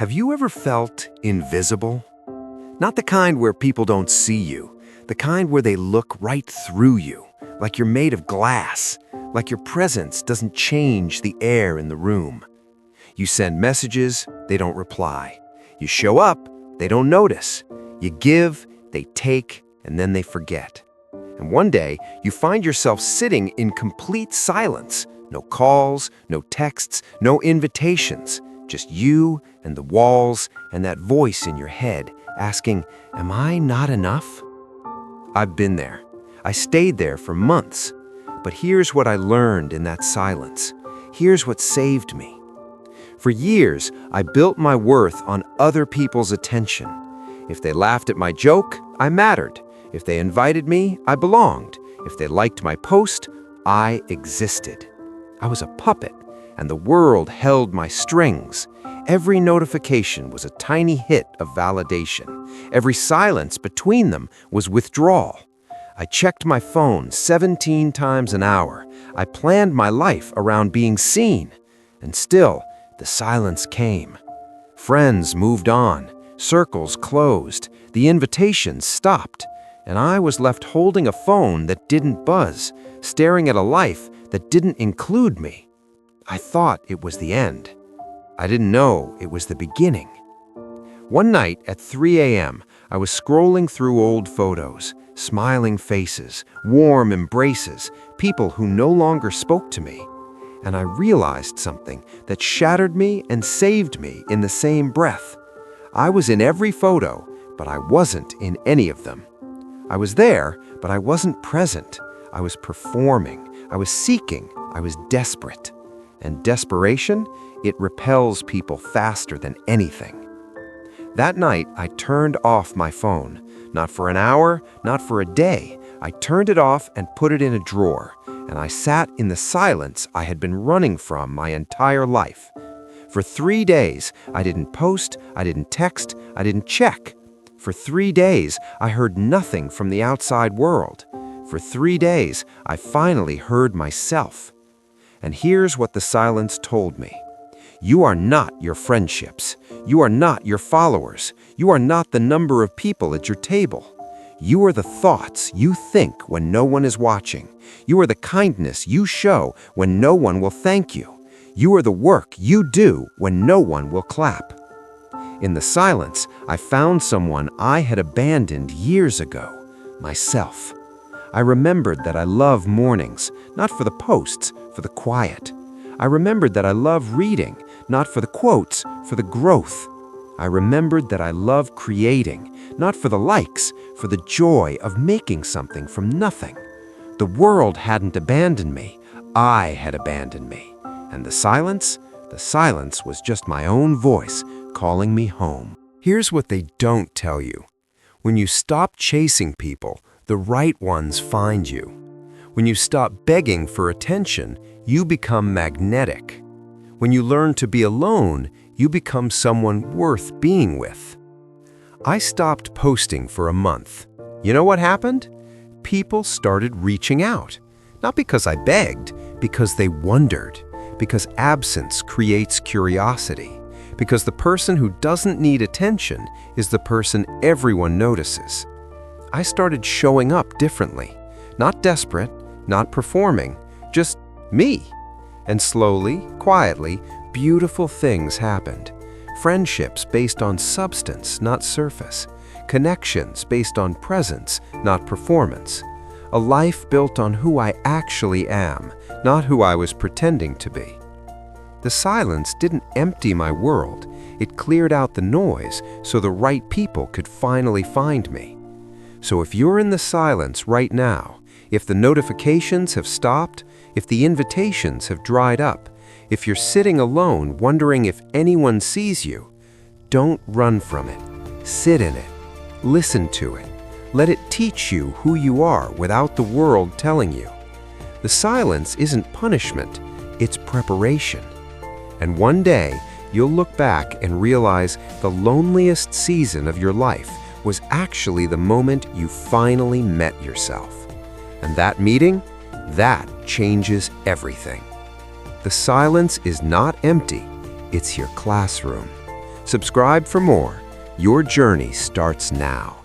Have you ever felt invisible? Not the kind where people don't see you, the kind where they look right through you, like you're made of glass, like your presence doesn't change the air in the room. You send messages, they don't reply. You show up, they don't notice. You give, they take, and then they forget. And one day, you find yourself sitting in complete silence. No calls, no texts, no invitations. Just you and the walls and that voice in your head asking, "Am I not enough?" I've been there. I stayed there for months. But here's what I learned in that silence. Here's what saved me. For years, I built my worth on other people's attention. If they laughed at my joke, I mattered. If they invited me, I belonged. If they liked my post, I existed. I was a puppet, and the world held my strings. Every notification was a tiny hit of validation. Every silence between them was withdrawal. I checked my phone 17 times an hour. I planned my life around being seen. And still, the silence came. Friends moved on. Circles closed. The invitations stopped. And I was left holding a phone that didn't buzz, staring at a life that didn't include me. I thought it was the end. I didn't know it was the beginning. One night at 3 a.m., I was scrolling through old photos, smiling faces, warm embraces, people who no longer spoke to me. And I realized something that shattered me and saved me in the same breath. I was in every photo, but I wasn't in any of them. I was there, but I wasn't present. I was performing. I was seeking. I was desperate. And desperation, it repels people faster than anything. That night, I turned off my phone. Not for an hour, not for a day. I turned it off and put it in a drawer. And I sat in the silence I had been running from my entire life. For 3 days, I didn't post, I didn't text, I didn't check. For 3 days, I heard nothing from the outside world. For 3 days, I finally heard myself. And here's what the silence told me. You are not your friendships. You are not your followers. You are not the number of people at your table. You are the thoughts you think when no one is watching. You are the kindness you show when no one will thank you. You are the work you do when no one will clap. In the silence, I found someone I had abandoned years ago, myself. I remembered that I love mornings, not for the posts, for the quiet. I remembered that I love reading, not for the quotes, for the growth. I remembered that I love creating, not for the likes, for the joy of making something from nothing. The world hadn't abandoned me. I had abandoned me. And the silence was just my own voice calling me home. Here's what they don't tell you. When you stop chasing people, the right ones find you. When you stop begging for attention, you become magnetic. When you learn to be alone, you become someone worth being with. I stopped posting for a month. You know what happened? People started reaching out. Not because I begged, because they wondered. Because absence creates curiosity. Because the person who doesn't need attention is the person everyone notices. I started showing up differently. Not desperate, not performing, just me. And slowly, quietly, beautiful things happened. Friendships based on substance, not surface. Connections based on presence, not performance. A life built on who I actually am, not who I was pretending to be. The silence didn't empty my world. It cleared out the noise so the right people could finally find me. So if you're in the silence right now, if the notifications have stopped, if the invitations have dried up, if you're sitting alone wondering if anyone sees you, don't run from it. Sit in it. Listen to it. Let it teach you who you are without the world telling you. The silence isn't punishment, it's preparation. And one day, you'll look back and realize the loneliest season of your life was actually the moment you finally met yourself. And that meeting, that changes everything. The silence is not empty, it's your classroom. Subscribe for more. Your journey starts now.